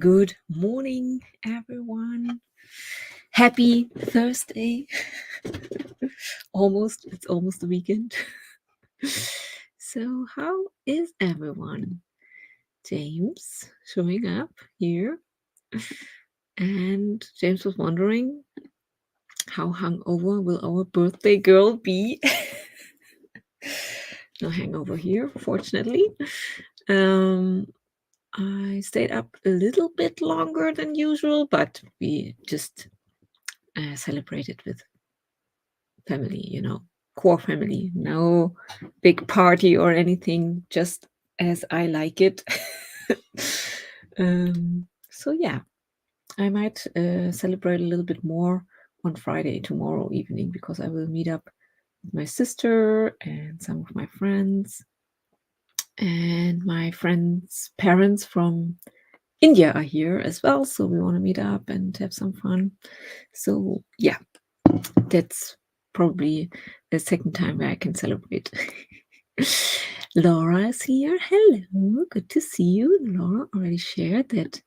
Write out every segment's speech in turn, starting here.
Good morning, everyone. Happy Thursday. It's almost the weekend. So, how is everyone? James showing up here. And James was wondering, how hungover will our birthday girl be? No hangover here, fortunately. I stayed up a little bit longer than usual, but we just celebrated with family, core family. No big party or anything, just as I like it. So yeah, I might celebrate a little bit more on Friday, tomorrow evening, because I will meet up with my sister and some of my friends. And my friends' parents from India are here as well, so we want to meet up and have some fun. So yeah, that's probably the second time where I can celebrate. Laura is here. Hello, good to see you. Laura already shared that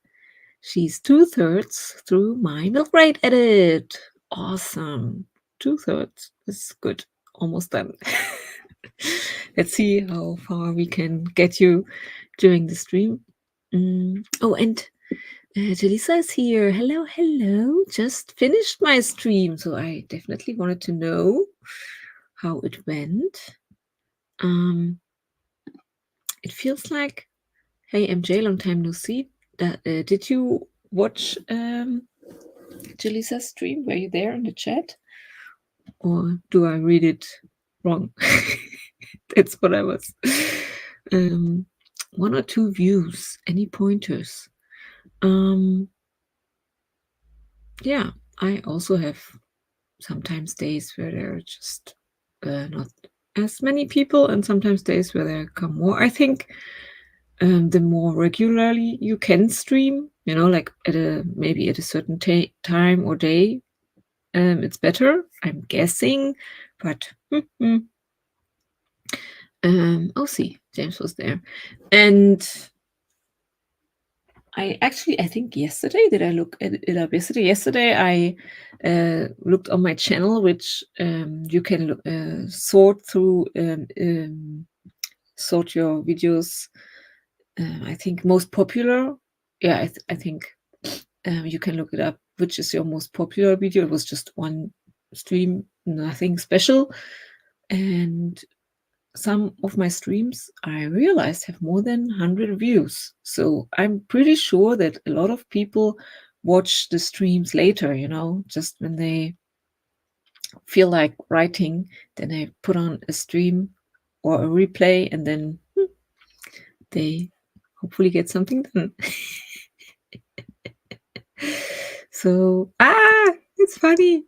she's 2/3 through my milk rate edit. Awesome. 2/3 is good. Almost done. Let's see how far we can get you during the stream. Oh, and Jalisa is here. Hello, hello. Just finished my stream, so I definitely wanted to know how it went. It feels like, hey MJ, long time no see. Did you watch Jalisa's stream? Were you there in the chat, or do I read it wrong? That's what I was. 1 or 2 views. Any pointers? Yeah, I also have sometimes days where there are just not as many people, and sometimes days where there come more. I think the more regularly you can stream, like maybe at a certain time or day, it's better, I'm guessing. But see, James was there. And I think yesterday, did I look at it up yesterday? Yesterday, I looked on my channel, which you can sort through, sort your videos. I think most popular. Yeah, I think you can look it up. Which is your most popular video? It was just one stream, nothing special. And some of my streams, I realized, have more than 100 views. So I'm pretty sure that a lot of people watch the streams later, just when they feel like writing, then they put on a stream or a replay, and then they hopefully get something done. So, it's funny.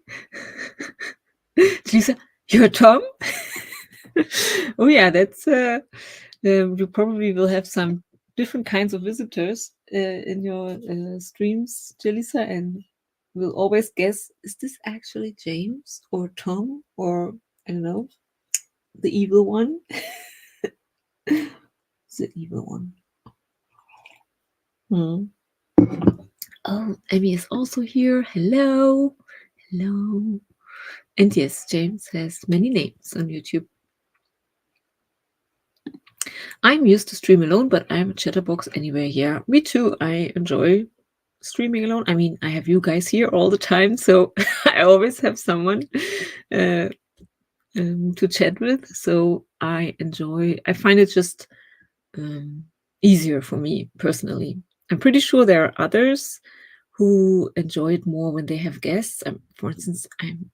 Lisa, you're Tom? Oh yeah, that's you probably will have some different kinds of visitors in your streams, Jalisa, and will always guess, is this actually James or Tom or I don't know, the evil one? The evil one. Oh, Emmy is also here. Hello. Hello. And yes, James has many names on YouTube. I'm used to stream alone, but I'm a chatterbox anyway. Yeah, me too. I enjoy streaming alone. I mean, I have you guys here all the time, so I always have someone to chat with. So I find it just easier for me personally. I'm pretty sure there are others who enjoy it more when they have guests. For instance,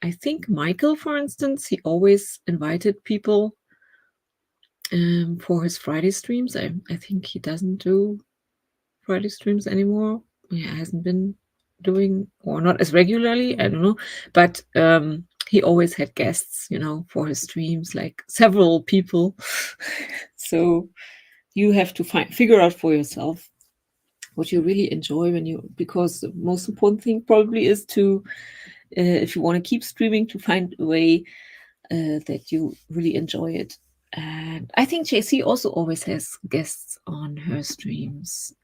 I think Michael, for instance, he always invited people for his Friday streams. I think he doesn't do Friday streams anymore. Yeah, hasn't been doing, or not as regularly, I don't know. But he always had guests, for his streams, like several people. So you have to figure out for yourself what you really enjoy because the most important thing probably is to, if you want to keep streaming, to find a way that you really enjoy it. And I think JC also always has guests on her streams.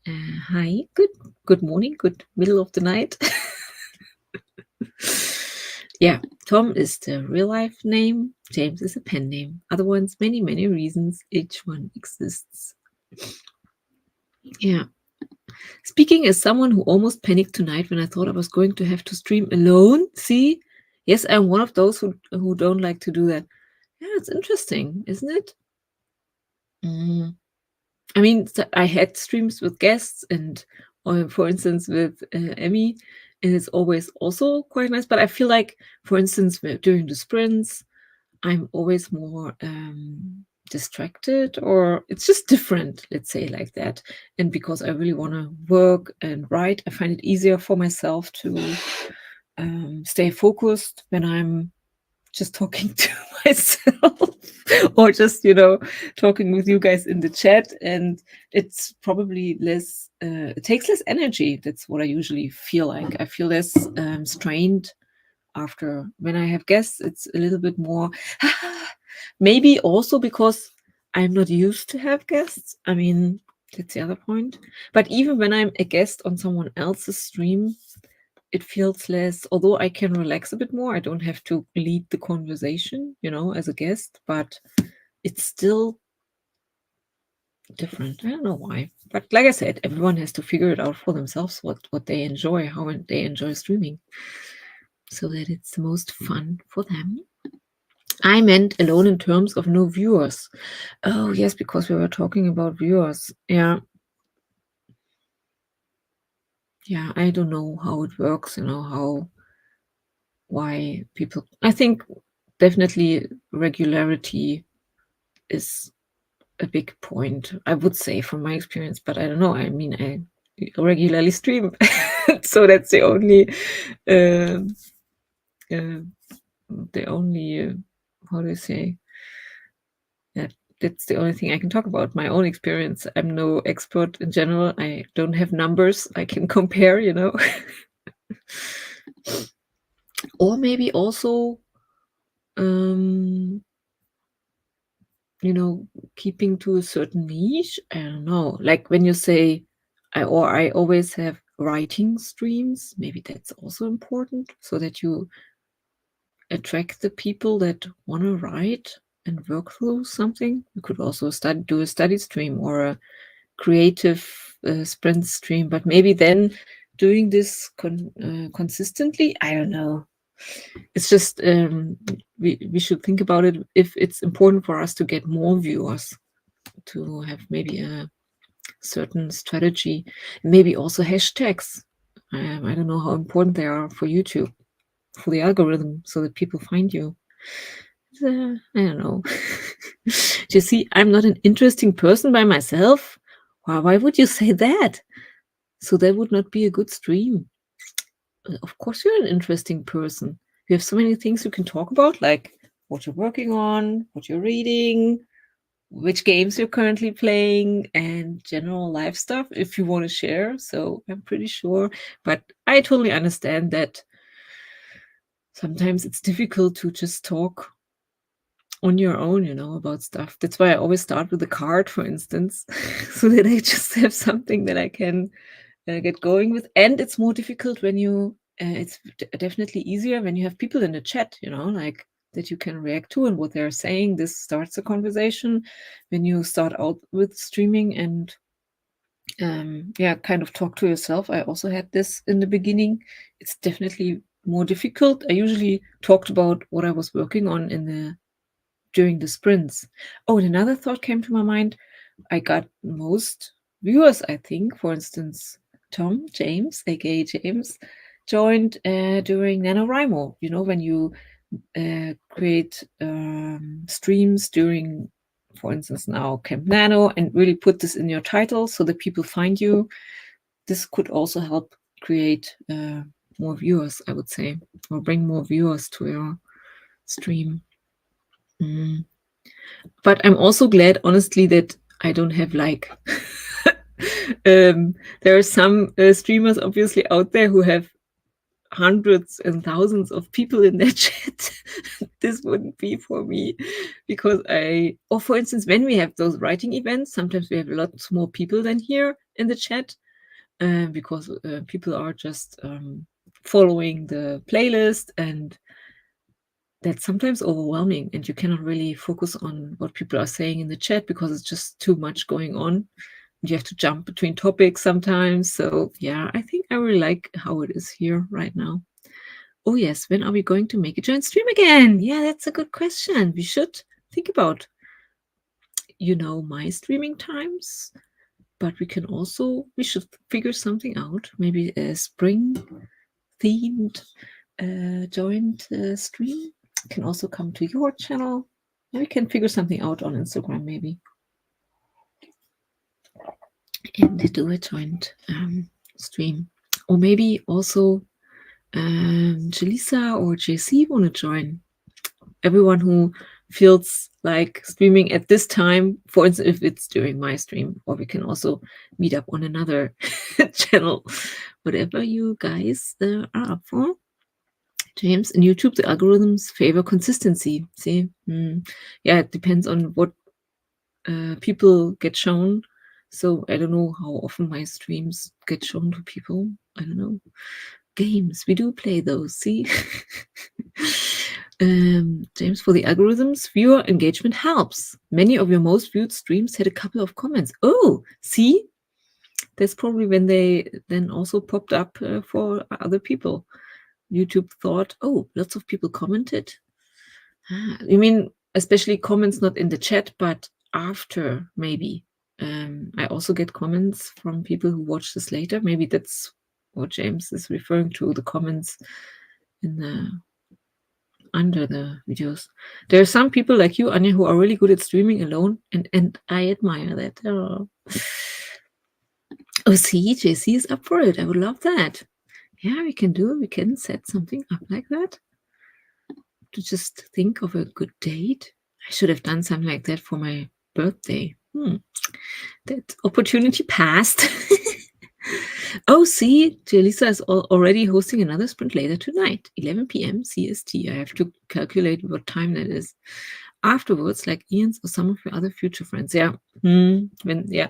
Hi, good morning, good middle of the night. Yeah, Tom is the real life name. James is a pen name. Other ones, many reasons. Each one exists. Yeah. Speaking as someone who almost panicked tonight when I thought I was going to have to stream alone. See? Yes, I'm one of those who don't like to do that. Yeah, it's interesting, isn't it? I mean, I had streams with guests and, for instance, with Emmy, and it's always also quite nice. But I feel like, for instance, during the sprints, I'm always more distracted, or it's just different, let's say like that. And because I really want to work and write, I find it easier for myself to stay focused when I'm just talking to myself or just talking with you guys in the chat, and it's probably less it takes less energy. That's what I usually feel like. I feel less strained after when I have guests. It's a little bit more maybe also because I'm not used to have guests. I mean, that's the other point. But even when I'm a guest on someone else's stream, it feels less, although I can relax a bit more. I don't have to lead the conversation, as a guest, but it's still different. I don't know why. But like I said, everyone has to figure it out for themselves what they enjoy, how they enjoy streaming, so that it's the most fun for them. I meant alone in terms of no viewers. Oh, yes, because we were talking about viewers. Yeah. Yeah, I don't know how it works, why people. I think definitely regularity is a big point, I would say, from my experience, but I don't know. I mean, I regularly stream, so that's the only, how do you say? That's the only thing I can talk about. My own experience. I'm no expert in general. I don't have numbers I can compare, or maybe also, keeping to a certain niche. I don't know. Like when you say, I always have writing streams. Maybe that's also important, so that you attract the people that want to write and work through something. You could also do a study stream or a creative sprint stream, but maybe then doing this consistently. I don't know. It's just we should think about it, if it's important for us to get more viewers, to have maybe a certain strategy, maybe also hashtags. I don't know how important they are for YouTube, for the algorithm, so that people find you. I don't know. Do you see, I'm not an interesting person by myself. Why would you say that? So that would not be a good stream. Of course, you're an interesting person. You have so many things you can talk about, like what you're working on, what you're reading, which games you're currently playing, and general life stuff if you want to share. So I'm pretty sure, but I totally understand that sometimes it's difficult to just talk on your own, about stuff. That's why I always start with a card, for instance, so that I just have something that I can get going with. And it's more difficult when it's definitely easier when you have people in the chat, like that you can react to and what they're saying. This starts a conversation. When you start out with streaming and kind of talk to yourself. I also had this in the beginning. It's definitely more difficult. I usually talked about what I was working on during the sprints. Oh, and another thought came to my mind. I got most viewers, I think. For instance, James, aka James, joined during NaNoWriMo. When you create streams during, for instance, now Camp Nano, and really put this in your title so that people find you. This could also help create more viewers, I would say, or bring more viewers to your stream. But I'm also glad, honestly, that I don't have like there are some streamers obviously out there who have hundreds and thousands of people in their chat. This wouldn't be for me, because for instance, when we have those writing events, sometimes we have lots more people than here, in the chat, because people are just following the playlist, and that's sometimes overwhelming, and you cannot really focus on what people are saying in the chat because it's just too much going on. You have to jump between topics sometimes. So yeah, I think I really like how it is here right now. Oh yes, when are we going to make a joint stream again? Yeah, that's a good question. We should think about, my streaming times, but we should figure something out. Maybe a spring themed joint stream can also come to your channel. And we can figure something out on Instagram maybe, and do a joint stream. Or maybe also Jaleesa or JC want to join. Everyone who feels like streaming at this time, for instance, if it's during my stream, or we can also meet up on another channel, whatever you guys are up for. James, in YouTube, the algorithms favor consistency. See, yeah, it depends on what people get shown. So I don't know how often my streams get shown to people. I don't know. Games, we do play those. See, James, for the algorithms, viewer engagement helps. Many of your most viewed streams had a couple of comments. Oh, see, that's probably when they then also popped up for other people. YouTube thought, oh, lots of people commented. You mean especially comments not in the chat, but after maybe. I also get comments from people who watch this later. Maybe that's what James is referring to, the comments in the under the videos. There are some people like you, Anya, who are really good at streaming alone, and I admire that. Oh, see, JC is up for it. I would love that. Yeah, we can do it. We can set something up like that. To just think of a good date. I should have done something like that for my birthday. That opportunity passed. Oh, see, Jaleesa is already hosting another sprint later tonight, 11 p.m. CST. I have to calculate what time that is. Afterwards, like Ian's or some of your other future friends. Yeah. I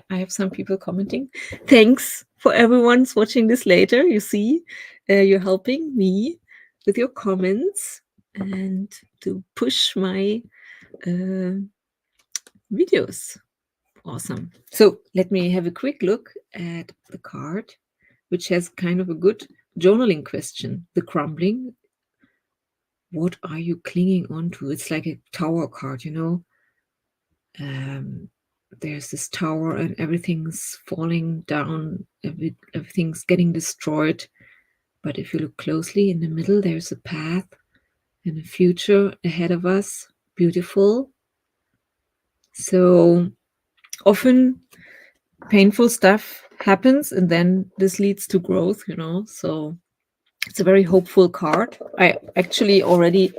have some people commenting. Thanks for everyone's watching this later. You see, you're helping me with your comments and to push my videos. Awesome. So let me have a quick look at the card, which has kind of a good journaling question. The crumbling. What are you clinging on to? It's like a tower card, There's this tower and everything's falling down. Everything's getting destroyed. But if you look closely in the middle, there's a path and a future ahead of us. Beautiful. So often painful stuff happens, and then this leads to growth, So it's a very hopeful card. I actually already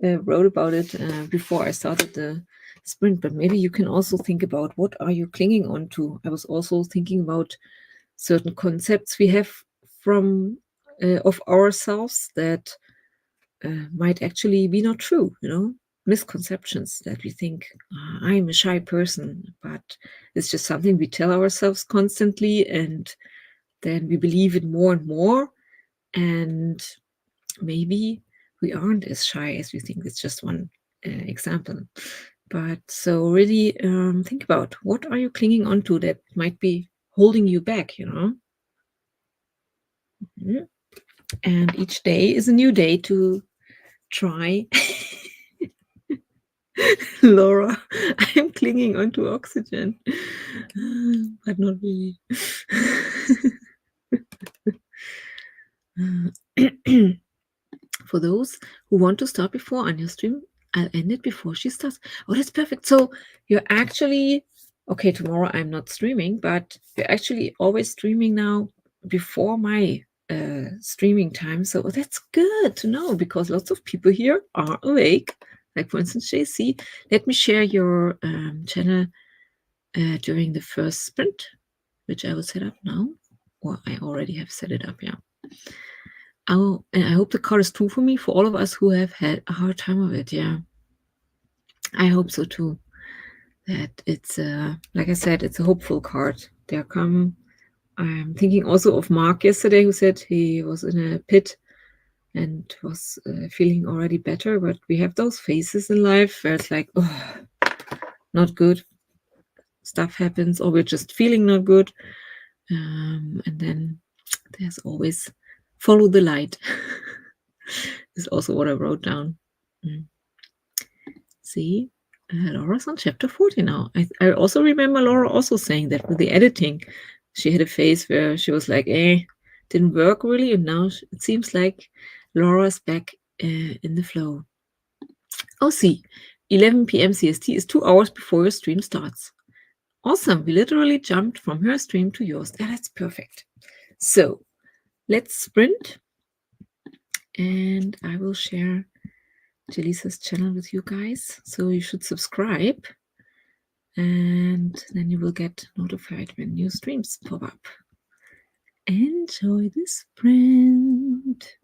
wrote about it before I started the sprint, but maybe you can also think about what are you clinging on to. I was also thinking about certain concepts we have from of ourselves that might actually be not true, misconceptions that we think I'm a shy person, but it's just something we tell ourselves constantly, and then we believe it more and more, and maybe we aren't as shy as we think. It's just one example. But so really think about what are you clinging on to that might be holding you back, And each day is a new day to try. Laura, I'm clinging onto oxygen, but not really. For those who want to start before Anya's stream, I'll end it before she starts. Oh, that's perfect. So you're actually, okay, tomorrow I'm not streaming, but you're actually always streaming now before my streaming time. So that's good to know, because lots of people here are awake. Like, for instance, JC. Let me share your channel during the first sprint, which I will set up now. Or I already have set it up, yeah. And I hope the card is true for me, for all of us who have had a hard time of it. Yeah, I hope so too. That it's like I said, it's a hopeful card. there come. I'm thinking also of Mark yesterday, who said he was in a pit and was feeling already better. But we have those phases in life where it's like, oh, not good. Stuff happens, or we're just feeling not good. And then there's always follow the light. Is also what I wrote down. See, Laura's on chapter 40 now. I also remember Laura also saying that with the editing, she had a phase where she was like, didn't work really. And now it seems like Laura's back in the flow. Oh, see, 11 p.m. CST is 2 hours before your stream starts. Awesome. We literally jumped from her stream to yours. Yeah, that's perfect. So let's sprint. And I will share Jalisa's channel with you guys. So you should subscribe. And then you will get notified when new streams pop up. Enjoy the sprint.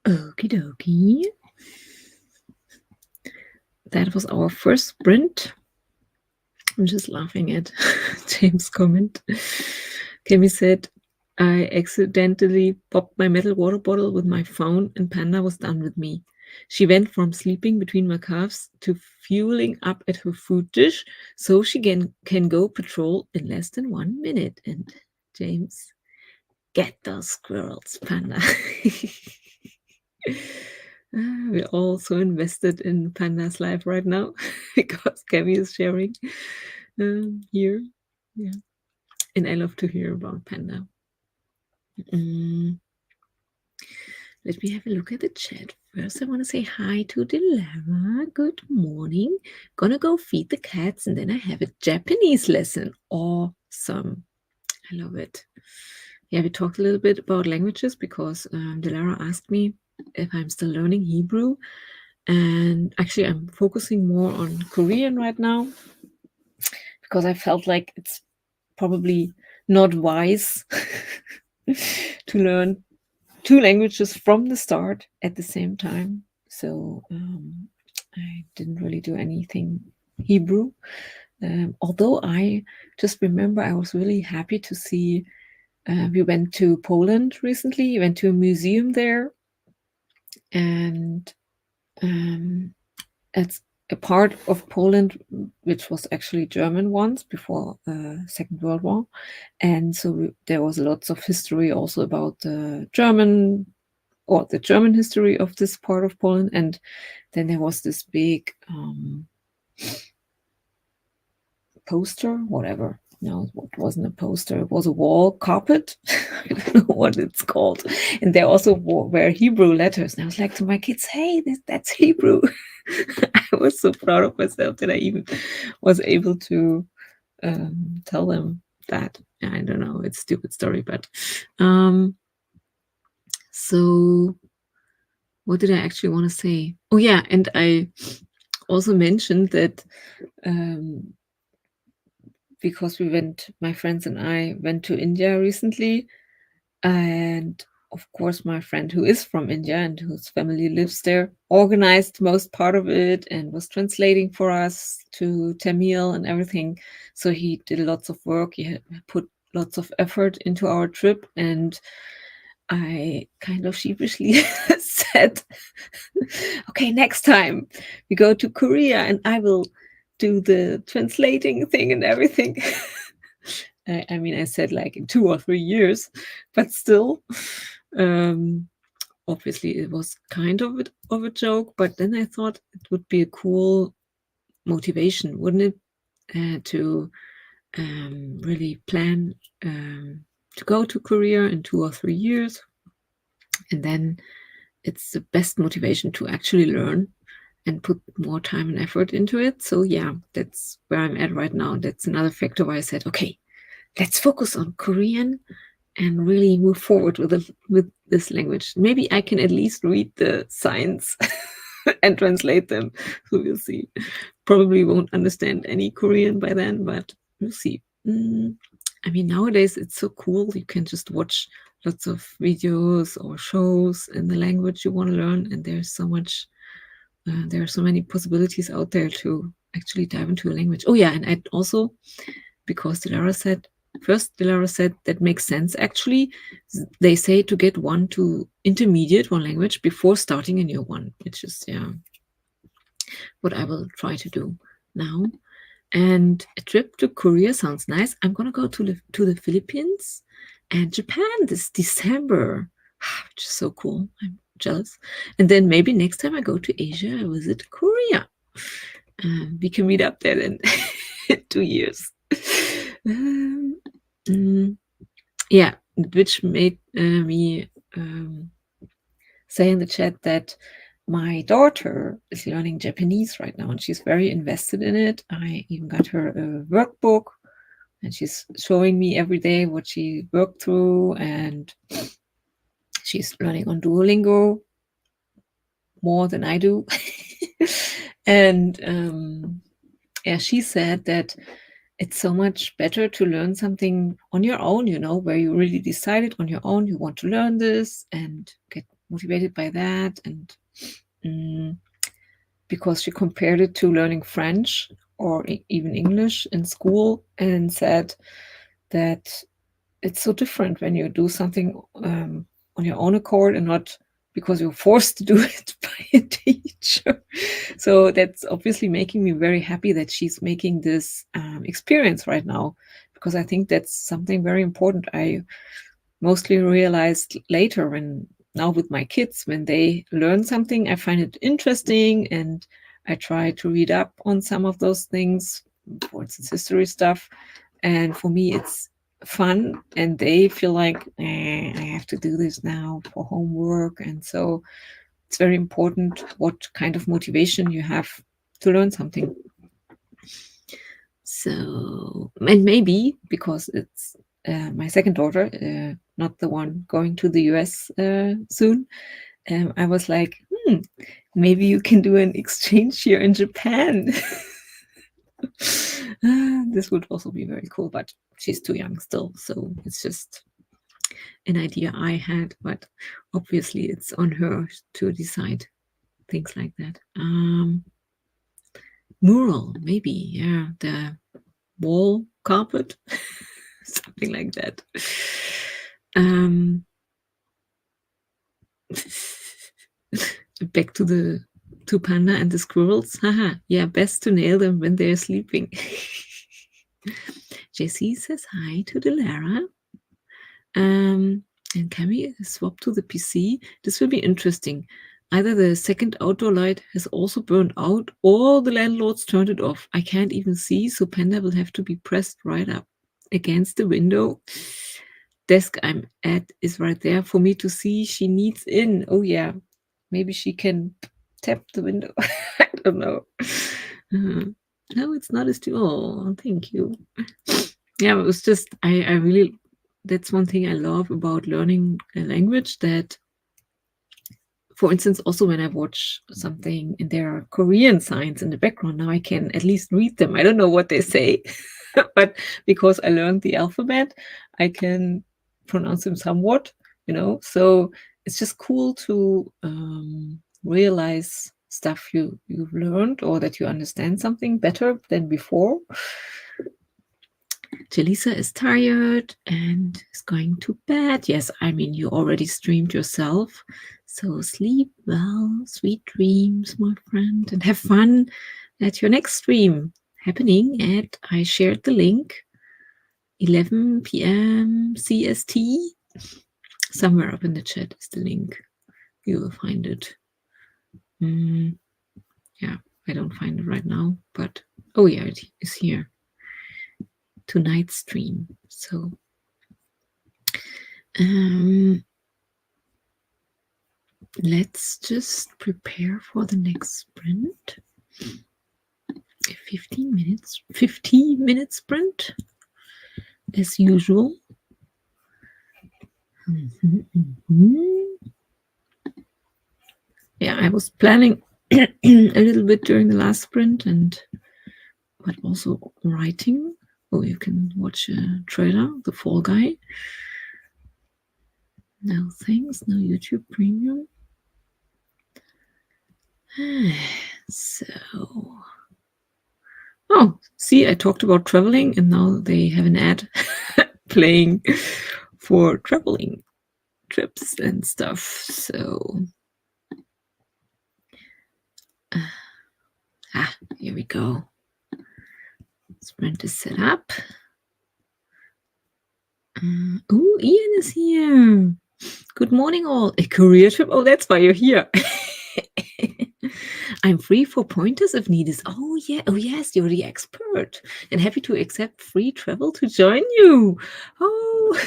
Okie dokie. That was our first sprint. I'm just laughing at James' comment. Kemi said, I accidentally popped my metal water bottle with my phone and Panda was done with me. She went from sleeping between my calves to fueling up at her food dish so she can go patrol in less than 1 minute. And James, get those squirrels, Panda. We're all so invested in Panda's life right now because Kemi is sharing here. Yeah. And I love to hear about Panda. Let me have a look at the chat. First, I want to say hi to Dilara. Good morning. Gonna go feed the cats and then I have a Japanese lesson. Awesome. I love it. Yeah, we talked a little bit about languages because Dilara asked me if I'm still learning Hebrew. And actually, I'm focusing more on Korean right now because I felt like it's probably not wise to learn 2 languages from the start at the same time. So I didn't really do anything Hebrew. Although I just remember I was really happy to see, we went to Poland recently, went to a museum there, and it's a part of Poland which was actually German once before Second World War, and so there was lots of history also about the German history of this part of Poland, and then there was this big poster, whatever. No, it wasn't a poster. It was a wall carpet. I don't know what it's called. And there also were Hebrew letters. And I was like to my kids, hey, that's Hebrew. I was so proud of myself that I even was able to tell them that. I don't know. It's a stupid story, but so what did I actually want to say? Oh, yeah. And I also mentioned that because my friends and I went to India recently, and of course my friend who is from India and whose family lives there organized most part of it and was translating for us to Tamil and everything. So he did lots of work. He had put lots of effort into our trip, and I kind of sheepishly said, okay, next time we go to Korea and I will do the translating thing and everything. I mean, I said like in 2 or 3 years, but still, obviously it was kind of a joke, but then I thought it would be a cool motivation, wouldn't it? To really plan to go to Korea in 2 or 3 years. And then it's the best motivation to actually learn and put more time and effort into it. So yeah, that's where I'm at right now. That's another factor why I said, okay, let's focus on Korean and really move forward with this language. Maybe I can at least read the signs and translate them. So we'll see. Probably won't understand any Korean by then, but we'll see. I mean, nowadays it's so cool. You can just watch lots of videos or shows in the language you want to learn, and there's so much. There are so many possibilities out there to actually dive into a language. Oh yeah, and I also, because Dilara said that makes sense. Actually, they say to get one to intermediate one language before starting a new one, which is what I will try to do now. And a trip to Korea sounds nice. I'm gonna go to the Philippines and Japan this December, which is so cool. I'm jealous. And then maybe next time I go to Asia, I visit Korea. We can meet up there in 2 years. Yeah, which made me say in the chat that my daughter is learning Japanese right now, and she's very invested in it. I even got her a workbook, and she's showing me every day what she worked through, and she's learning on Duolingo more than I do. And yeah, she said that it's so much better to learn something on your own, where you really decided on your own you want to learn this and get motivated by that, and because she compared it to learning French or even English in school, and said that it's so different when you do something on your own accord and not because you're forced to do it by a teacher. So that's obviously making me very happy that she's making this experience right now, because I think that's something very important. I mostly realized later, when now with my kids, when they learn something, I find it interesting and I try to read up on some of those things, for instance, history stuff. And for me, it's fun, and they feel like, I have to do this now for homework. And so it's very important what kind of motivation you have to learn something. So, and maybe because it's my second daughter, not the one going to the US soon, I was like, maybe you can do an exchange here in Japan. This would also be very cool, but she's too young still, so it's just an idea I had, but obviously it's on her to decide things like that. Mural, maybe, yeah, the wall carpet, something like that. Back to the Panda and the squirrels. Haha, yeah, best to nail them when they're sleeping. JC says hi to Delara. And can we swap to the PC? This will be interesting. Either the second outdoor light has also burned out, or the landlords turned it off. I can't even see, so Panda will have to be pressed right up against the window. Desk I'm at is right there for me to see. She needs in. Oh yeah, maybe she can tap the window. I don't know. No, it's not as too. Oh, thank you. Yeah, it was just I really, that's one thing I love about learning a language, that, for instance, also when I watch something and there are Korean signs in the background, now I can at least read them. I don't know what they say, but because I learned the alphabet, I can pronounce them somewhat, so it's just cool to realize stuff you've learned, or that you understand something better than before. Jaleesa is tired and is going to bed. Yes, I mean, you already streamed yourself. So sleep well, sweet dreams, my friend, and have fun at your next stream happening at, I shared the link, 11 p.m. CST. Somewhere up in the chat is the link. You will find it. Yeah, I don't find it right now, but oh yeah, it is here. Tonight's stream. So let's just prepare for the next sprint. 15 minute sprint as usual. Yeah, I was planning a little bit during the last sprint, but also writing. Oh, you can watch a trailer, The Fall Guy. No thanks, no YouTube Premium. So, oh, see, I talked about traveling, and now they have an ad playing for traveling trips and stuff. So, here we go. Sprint is set up. Oh, Ian is here. Good morning, all. A career trip? Oh, that's why you're here. I'm free for pointers if needed. Oh, yeah. Oh, yes, you're the expert. And happy to accept free travel to join you. Oh,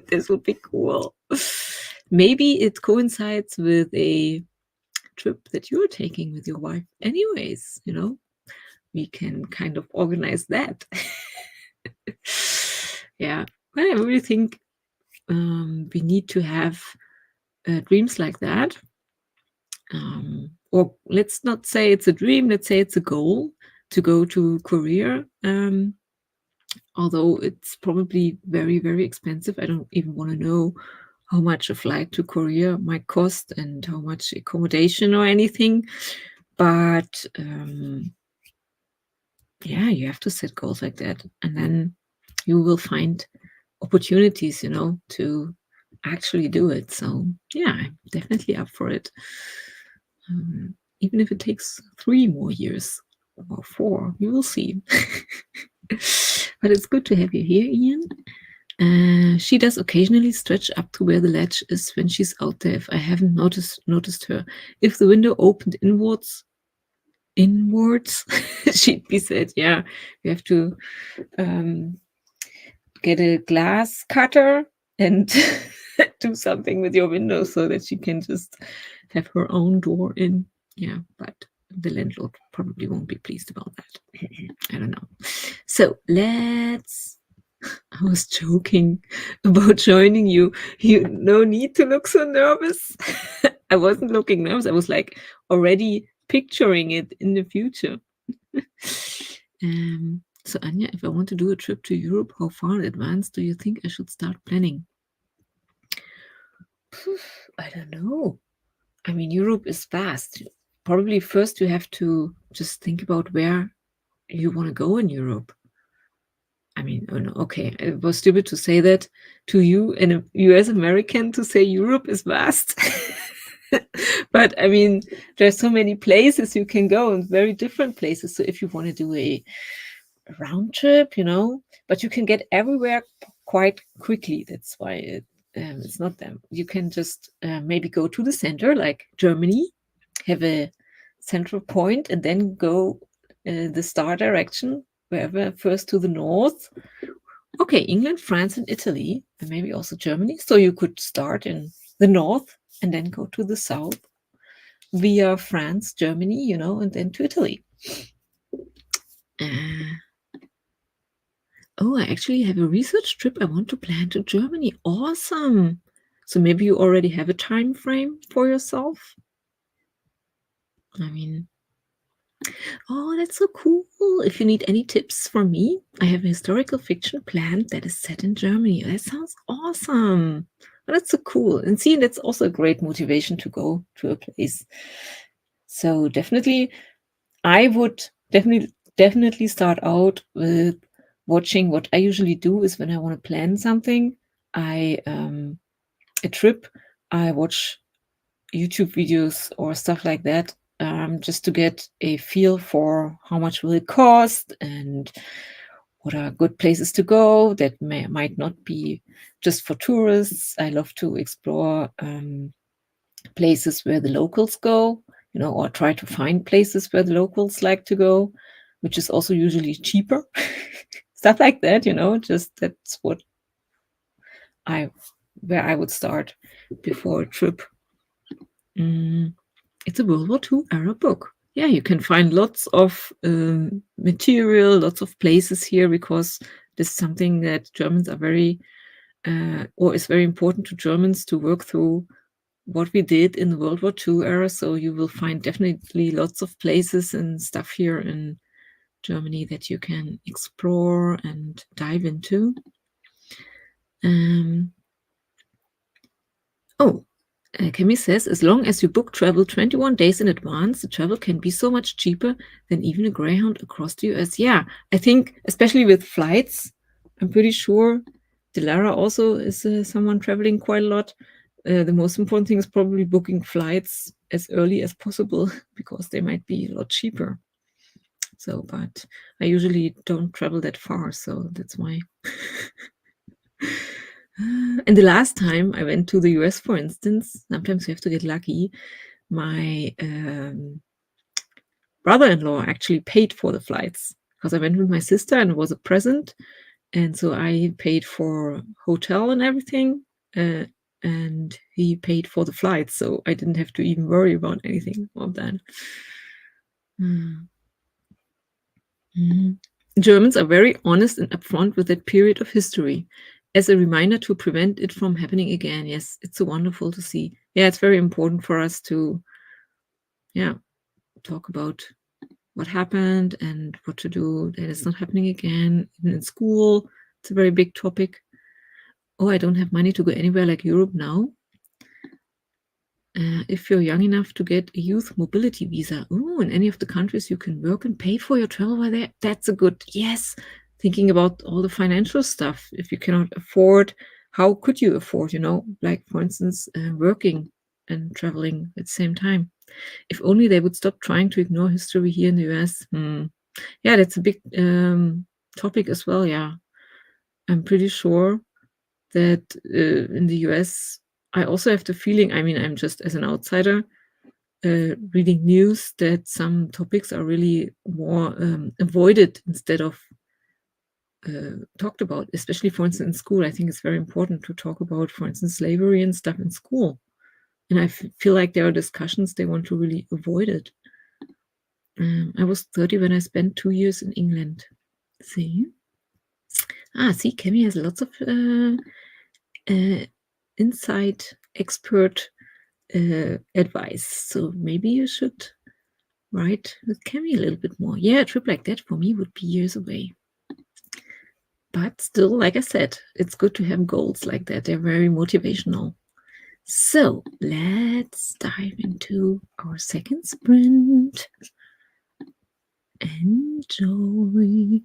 this would be cool. Maybe it coincides with a trip that you're taking with your wife. Anyways, we can kind of organize that. Yeah, but I really think we need to have dreams like that. Or let's not say it's a dream, let's say it's a goal to go to Korea. Although it's probably very, very expensive. I don't even want to know how much a flight to Korea might cost and how much accommodation or anything. But yeah, you have to set goals like that, and then you will find opportunities, to actually do it. So yeah, I'm definitely up for it. Even if it takes 3 more years or 4, we will see. But it's good to have you here, Ian. She does occasionally stretch up to where the ledge is when she's out there. If I haven't noticed her, if the window opened inwards, she'd be said, yeah, you have to get a glass cutter and do something with your window so that she can just have her own door in. Yeah, but the landlord probably won't be pleased about that. I don't know. So I was joking about joining you. You no need to look so nervous. I wasn't looking nervous. I was like already picturing it in the future. So Anja, if I want to do a trip to Europe, how far in advance do you think I should start planning? I don't know. I mean, Europe is vast. Probably first you have to just think about where you want to go in Europe. I mean, oh no, okay, it was stupid to say that to you, and a US American, to say Europe is vast. But I mean, there's so many places you can go, and very different places. So if you want to do a round trip, but you can get everywhere quite quickly. That's why it's not them. You can just maybe go to the center, like Germany, have a central point, and then go the star direction, wherever, first to the north. Okay, England, France, and Italy, and maybe also Germany. So you could start in the north and then go to the south via France, Germany, and then to Italy. Oh, I actually have a research trip I want to plan to Germany. Awesome. So maybe you already have a time frame for yourself? I mean, oh, that's so cool. If you need any tips from me, I have a historical fiction planned that is set in Germany. That sounds awesome. Oh, that's so cool. And see, that's also a great motivation to go to a place. So definitely, I would definitely start out with watching. What I usually do is when I want to plan something, a trip, I watch YouTube videos or stuff like that, just to get a feel for how much will it cost and what are good places to go that might not be just for tourists. I love to explore places where the locals go, or try to find places where the locals like to go, which is also usually cheaper. Stuff like that, just that's where I would start before a trip. It's a World War II era book. Yeah, you can find lots of material, lots of places here, because this is something that Germans are or is very important to Germans to work through what we did in the World War II era. So you will find definitely lots of places and stuff here in Germany that you can explore and dive into. Kemi says, as long as you book travel 21 days in advance, the travel can be so much cheaper than even a Greyhound across the US. Yeah, I think especially with flights, I'm pretty sure Delara also is someone traveling quite a lot. The most important thing is probably booking flights as early as possible because they might be a lot cheaper. So, but I usually don't travel that far, so that's why. And the last time I went to the US, for instance, sometimes you have to get lucky. My brother-in-law actually paid for the flights because I went with my sister and it was a present. And so I paid for hotel and everything. And he paid for the flights. So I didn't have to even worry about anything of that. Germans are very honest and upfront with that period of history as a reminder to prevent it from happening again. Yes, it's so wonderful to see. Yeah, it's very important for us to, talk about what happened and what to do that it's not happening again. Even in school, it's a very big topic. Oh, I don't have money to go anywhere like Europe now. If you're young enough to get a youth mobility visa, oh, in any of the countries you can work and pay for your travel while there. That's a good, yes. Thinking about all the financial stuff. If you cannot afford, how could you afford, like for instance, working and traveling at the same time? If only they would stop trying to ignore history here in the US. Yeah, that's a big topic as well. Yeah, I'm pretty sure that in the US, I also have the feeling, I mean, I'm just as an outsider reading news, that some topics are really more avoided instead of talked about, especially, for instance, in school. I think it's very important to talk about, for instance, slavery and stuff in school. And I feel like there are discussions they want to really avoid it. I was 30 when I spent 2 years in England. See? See, Kemi has lots of inside expert advice. So maybe you should write with Kemi a little bit more. Yeah, a trip like that for me would be years away. But still, like I said, it's good to have goals like that. They're very motivational. So let's dive into our second sprint. Enjoy.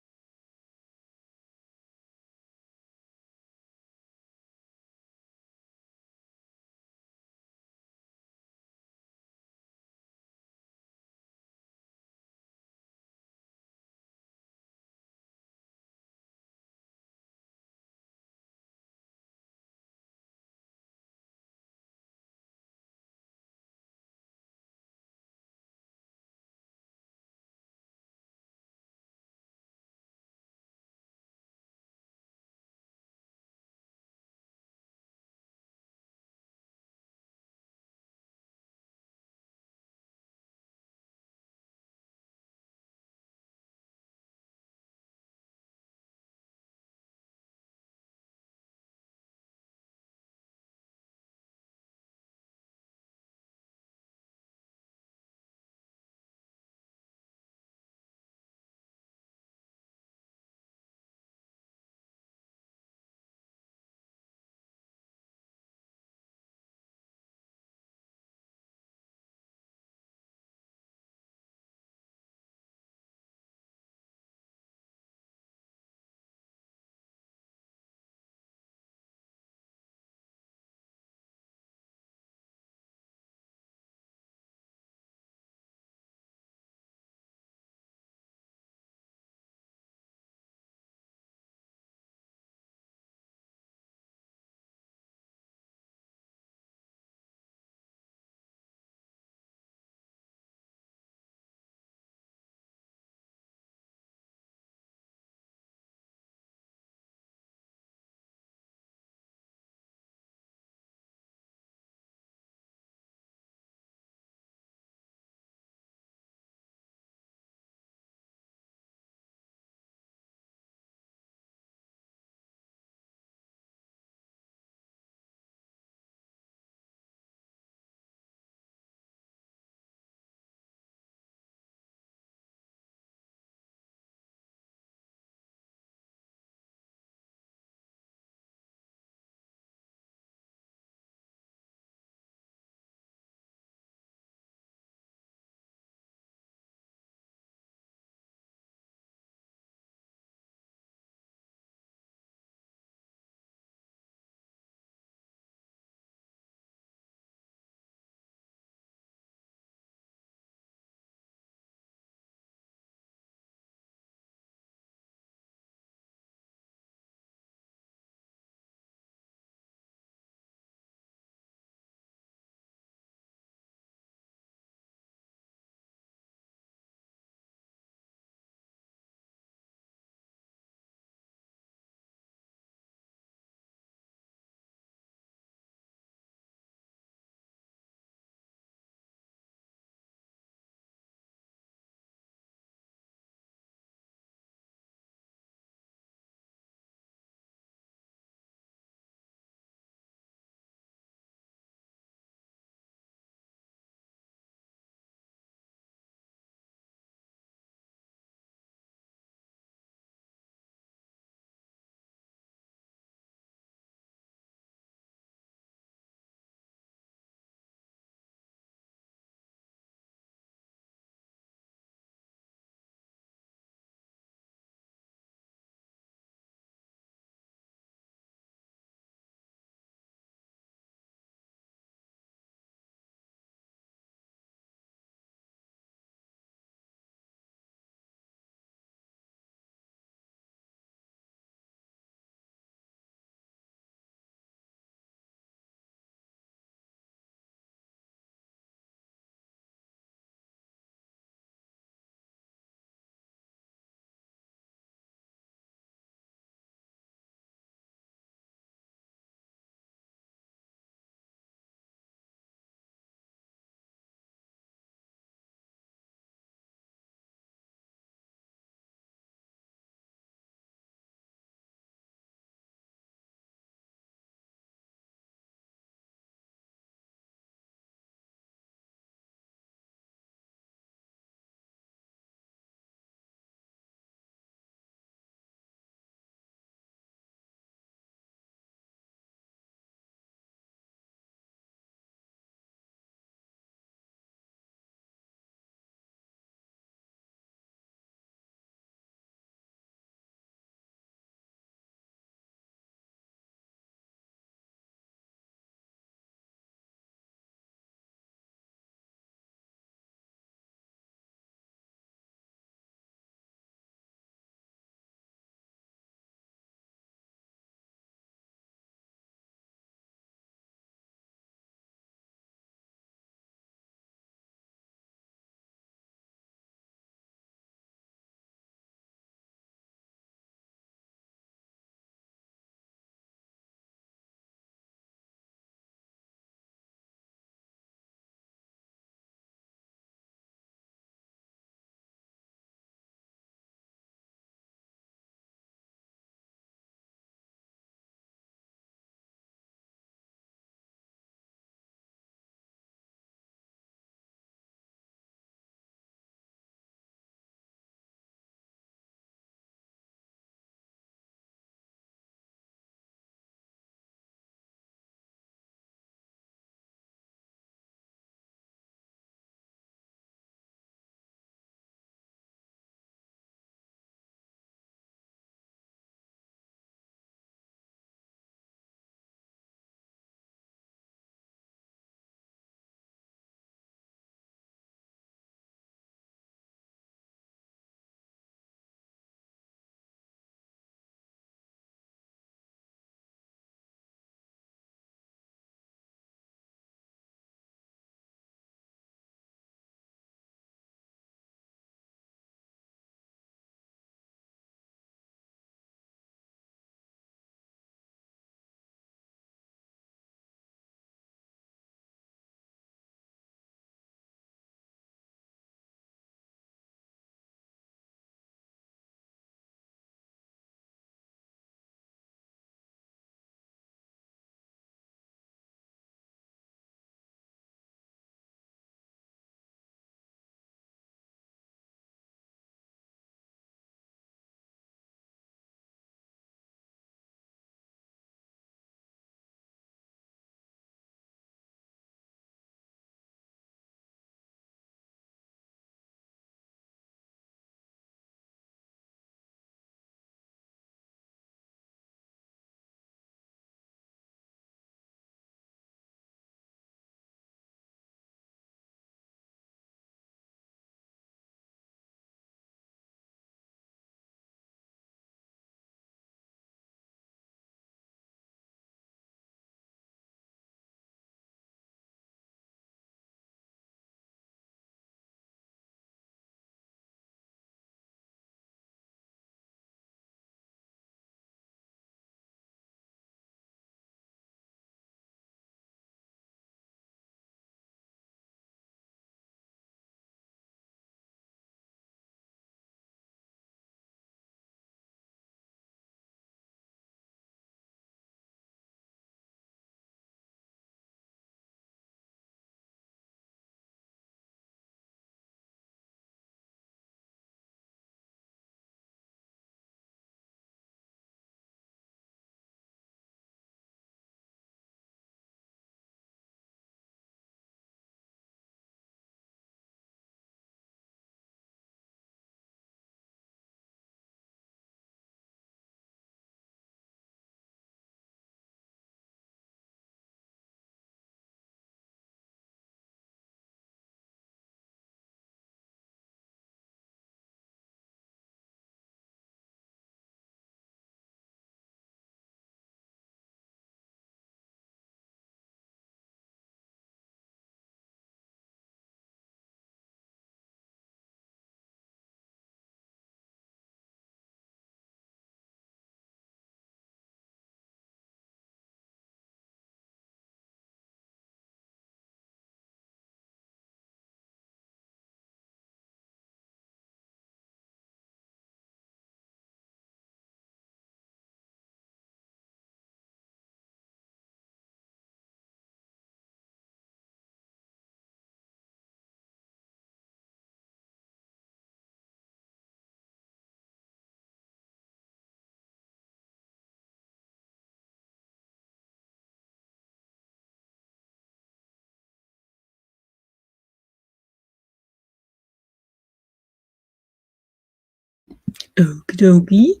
Okie dokie.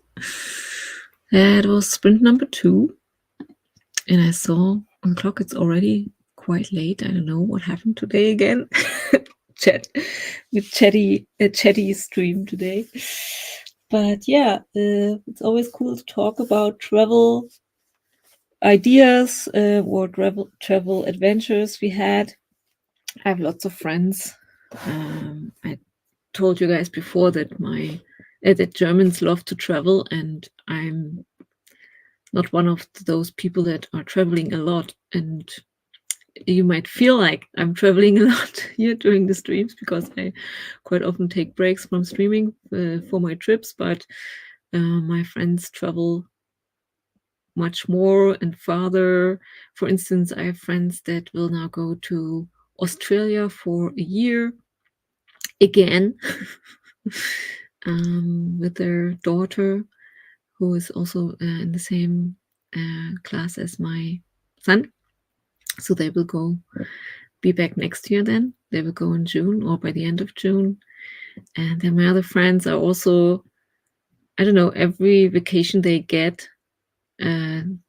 That was sprint number 2. And I saw on the clock it's already quite late. I don't know what happened today again. Chatty stream today. But yeah, it's always cool to talk about travel ideas or travel adventures we had. I have lots of friends. I told you guys before that that Germans love to travel, and I'm not one of those people that are traveling a lot. And you might feel like I'm traveling a lot here during the streams because I quite often take breaks from streaming for my trips, but my friends travel much more and farther. For instance, I have friends that will now go to Australia for a year again with their daughter, who is also in the same class as my son. So they will be back next year then. They will go in June or by the end of June. And then my other friends are also, I don't know, every vacation they get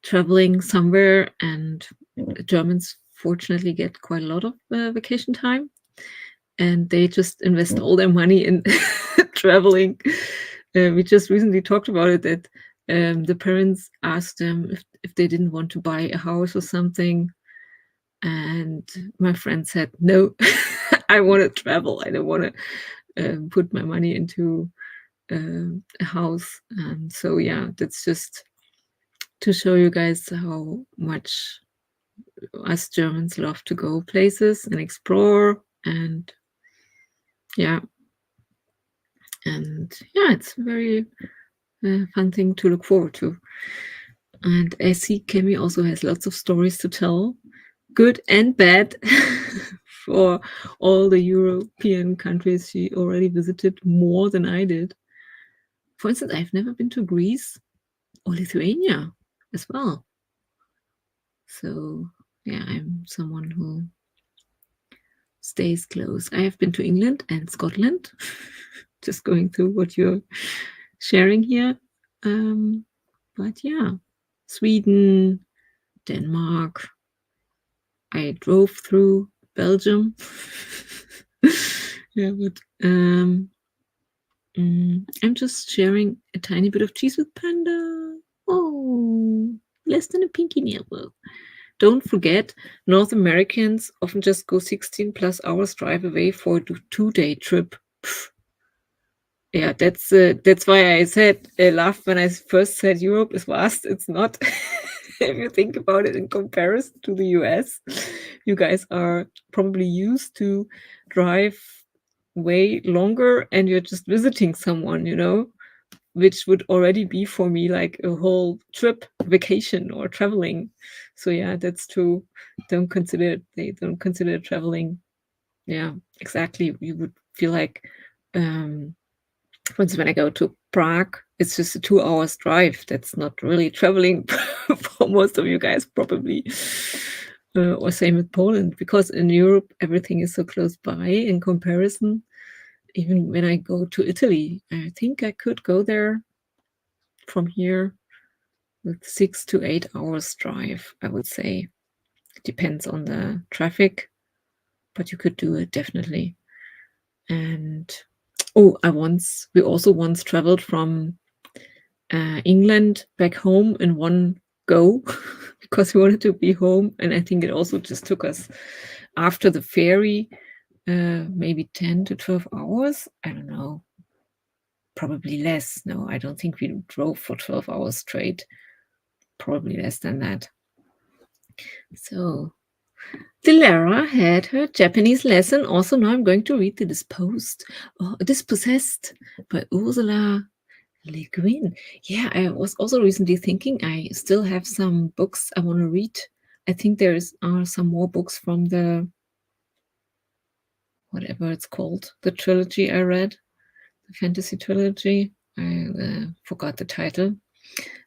traveling somewhere, and Germans fortunately get quite a lot of vacation time, and they just invest all their money in traveling. We just recently talked about it, that the parents asked them if they didn't want to buy a house or something, and my friend said, no, I want to travel. I don't want to put my money into a house. So yeah, that's just to show you guys how much us Germans love to go places and explore, and yeah, it's a very fun thing to look forward to. And I see Kemi also has lots of stories to tell, good and bad, for all the European countries she already visited, more than I did. For instance, I've never been to Greece or Lithuania as well. So yeah, I'm someone who stays close. I have been to England and Scotland, just going through what you're sharing here. But yeah, Sweden, Denmark. I drove through Belgium. Yeah, but I'm just sharing a tiny bit of cheese with Panda. Oh, less than a pinky nail. Well, don't forget, North Americans often just go 16 plus hours drive away for a 2-day trip. Pfft. Yeah, that's why I said laughed when I first said Europe is vast. It's not. If you think about it in comparison to the US, you guys are probably used to drive way longer, and you're just visiting someone, which would already be for me like a whole trip, vacation, or traveling. So yeah, that's true. They don't consider traveling. Yeah, exactly. You would feel like, for instance, when I go to Prague, it's just a 2 hours drive. That's not really traveling for most of you guys, probably. Or same with Poland, because in Europe, everything is so close by in comparison. Even when I go to Italy, I think I could go there from here with 6 to 8 hours drive, I would say. It depends on the traffic, but you could do it definitely. And we also once traveled from England back home in one go because we wanted to be home, and I think it also just took us, after the ferry, maybe 10 to 12 hours. I don't know, probably less. No, I don't think we drove for 12 hours straight, probably less than that. So Dilara had her Japanese lesson. Also, now I'm going to read The Dispossessed by Ursula Le Guin. Yeah, I was also recently thinking I still have some books I want to read. I think there are some more books from the, whatever it's called, the trilogy I read, the fantasy trilogy. I forgot the title.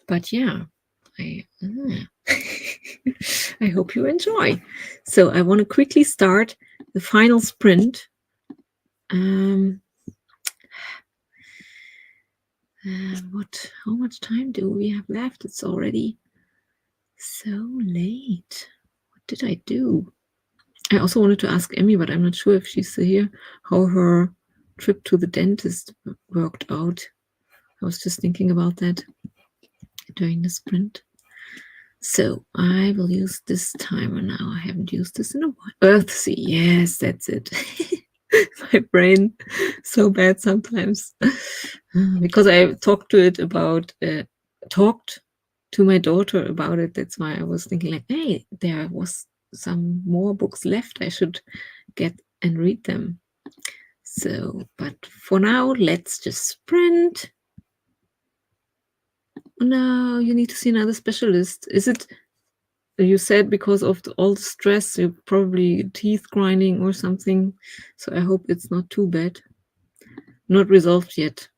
But yeah, I hope you enjoy. So I want to quickly start the final sprint. How much time do we have left? It's already so late. What did I do? I also wanted to ask Emmy, but I'm not sure if she's still here, how her trip to the dentist worked out. I was just thinking about that during the sprint. So I will use this timer now. I haven't used this in a while. Earthsea, yes, that's it. My brain so bad sometimes because I talked to my daughter about it. That's why I was thinking like, hey, there was some more books left. I should get and read them. So, but for now, let's just sprint. No, you need to see another specialist. Is it, you said because of all the stress, you're probably teeth grinding or something. So I hope it's not too bad. Not resolved yet.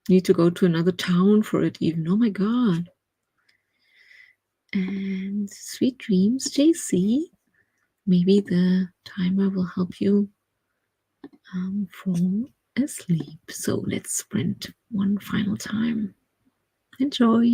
Need to go to another town for it even. Oh my god. And sweet dreams, JC. Maybe the timer will help you fall asleep. So let's sprint one final time. Enjoy.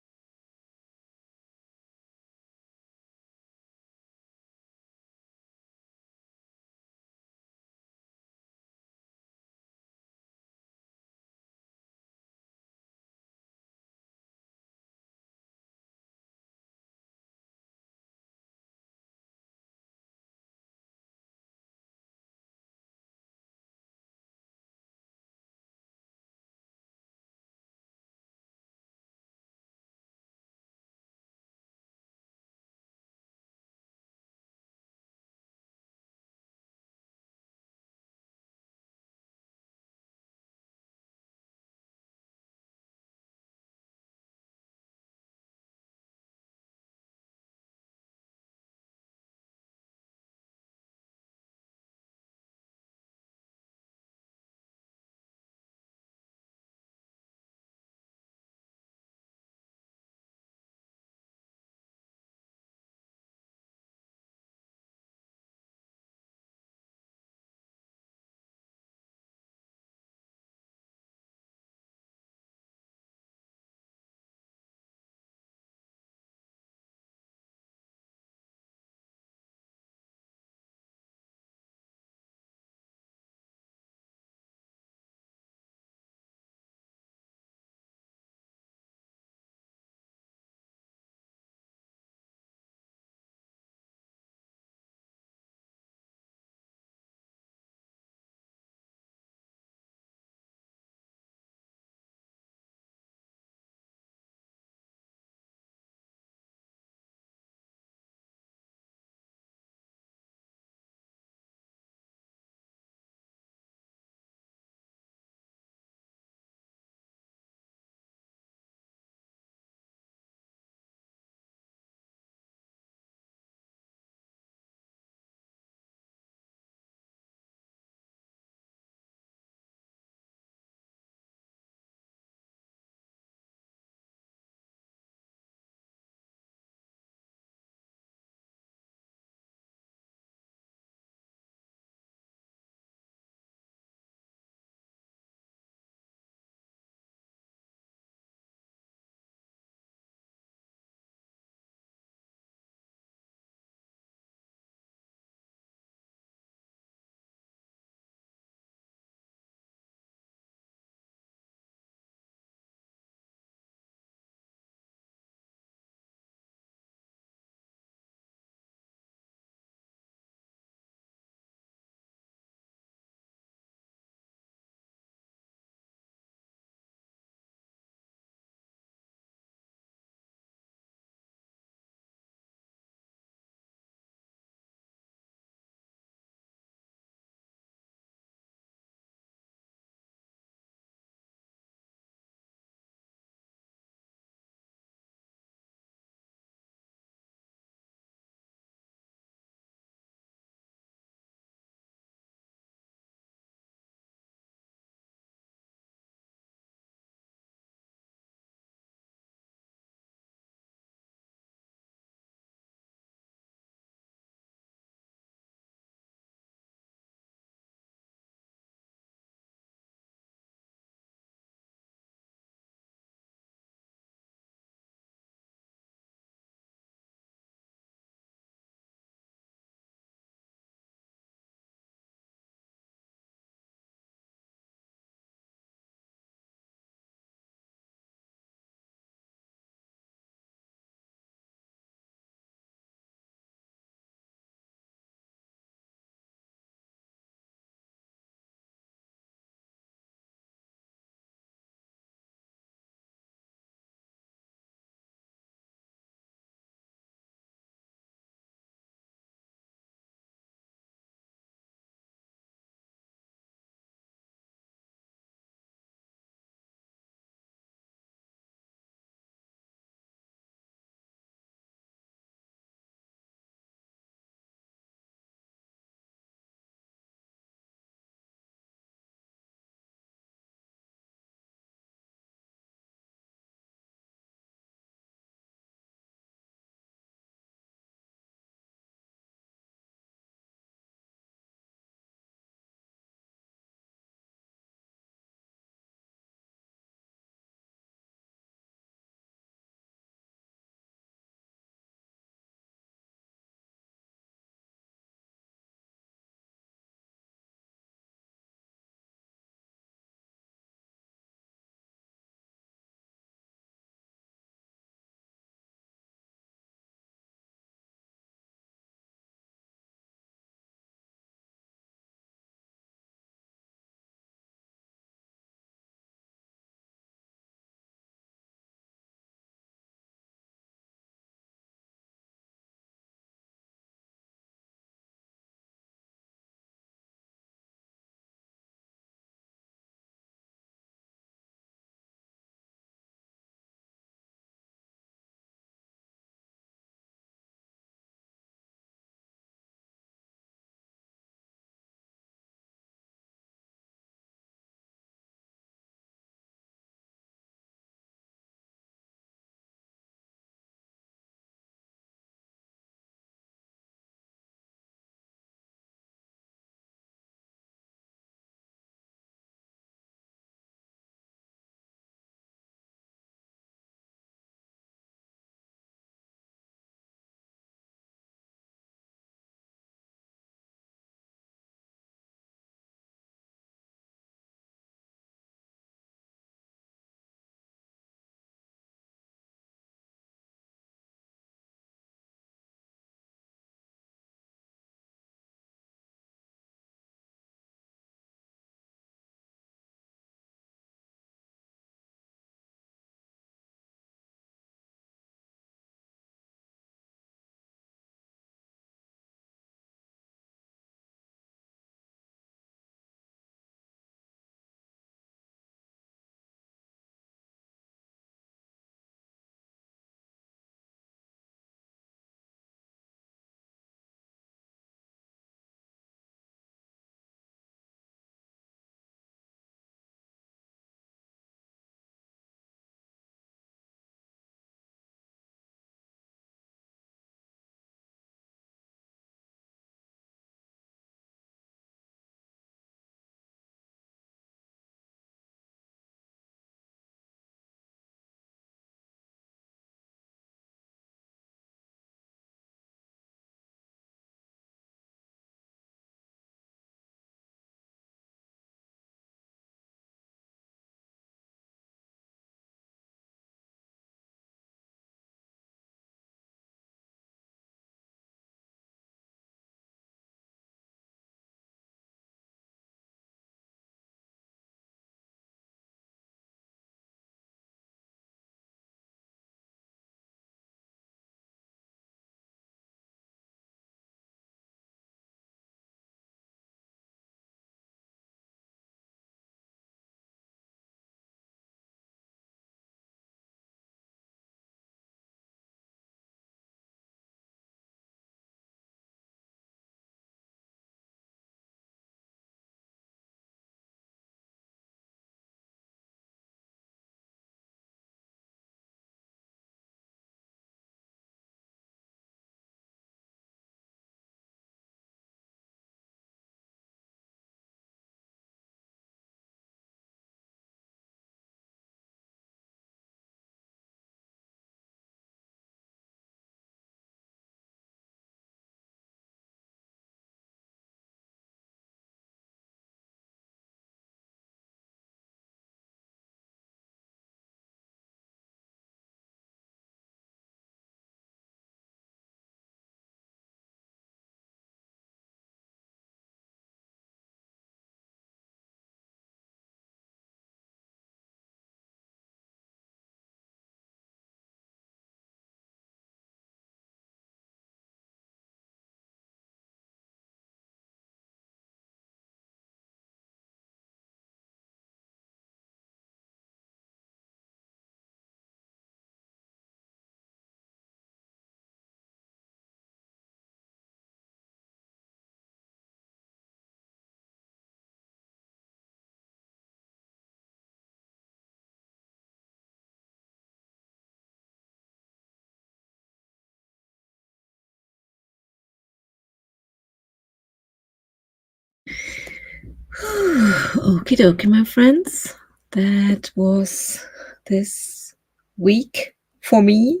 Okie dokie, my friends. That was this week for me.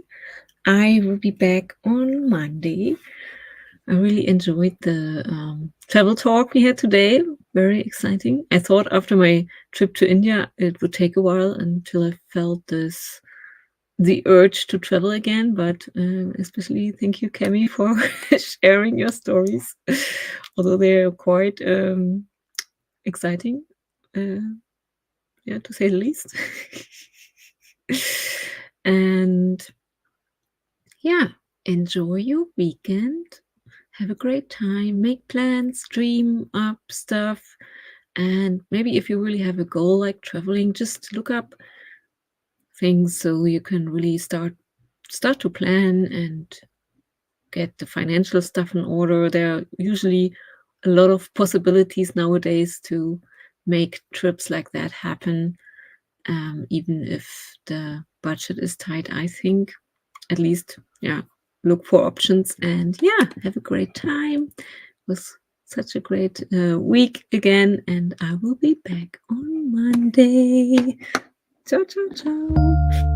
I will be back on Monday. I really enjoyed the travel talk we had today. Very exciting. I thought after my trip to India, it would take a while until I felt the urge to travel again. But especially thank you, Kemi, for sharing your stories, although they're quite exciting. Yeah, to say the least. And yeah, enjoy your weekend. Have a great time. Make plans, dream up stuff. And maybe if you really have a goal like traveling, just look up things so you can really start to plan and get the financial stuff in order. There are usually a lot of possibilities nowadays to make trips like that happen. Even if the budget is tight, I think at least, yeah, look for options. And yeah, have a great time. It was such a great week again, and I will be back on Monday. Ciao, ciao, ciao.